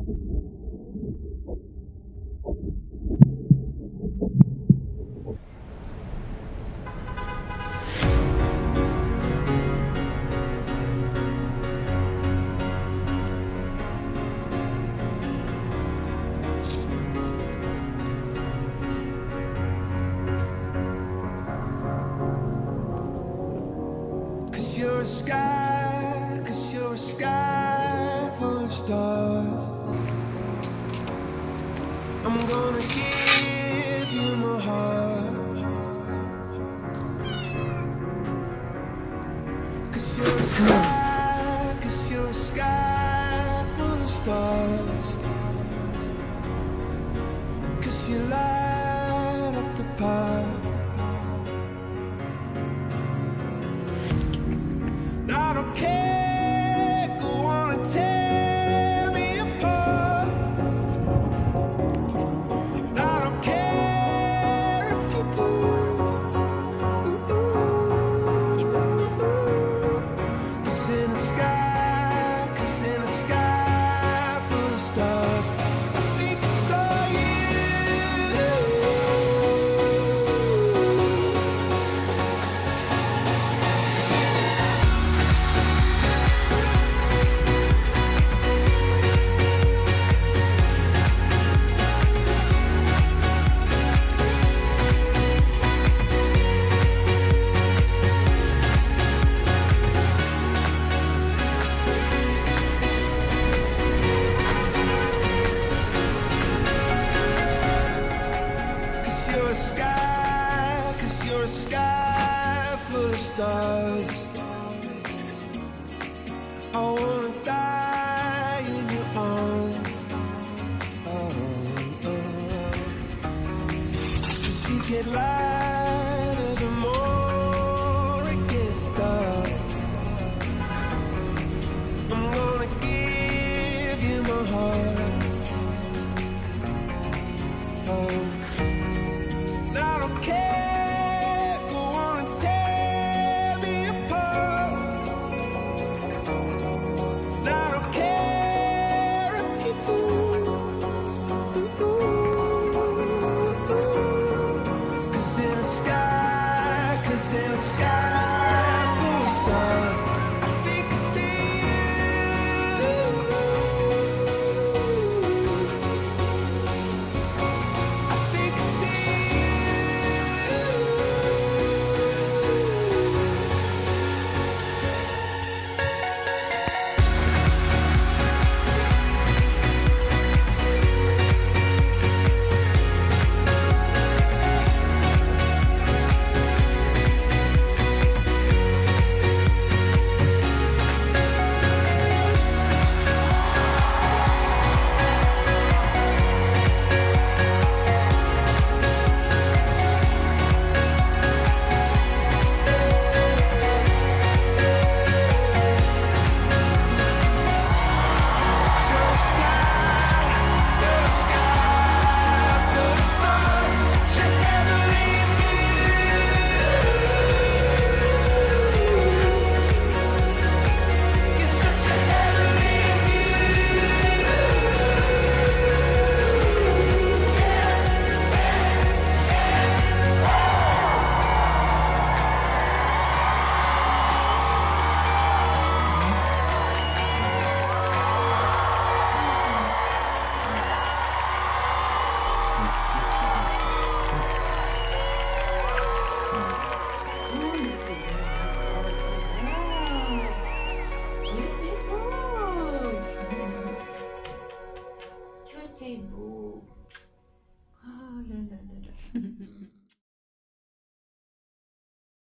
Cause you're a sky full of stars. I'm gonna give you my heart. Cause you're a sky full of stars. Cause you light up the park. I don't care, go on and tear me apart. I don't care if you do. Cause in the sky full of stars, I think I saw you. Cause you're a sky full of stars. I wanna die in your arms. Cause you get lighter the more it gets dark. I'm gonna give you my heart. I don't care, go on and tear me apart. I don't care if you do. Cause in the sky full of stars, I think I see you. I think I see you. Beautiful. Ah, là, là, là, là.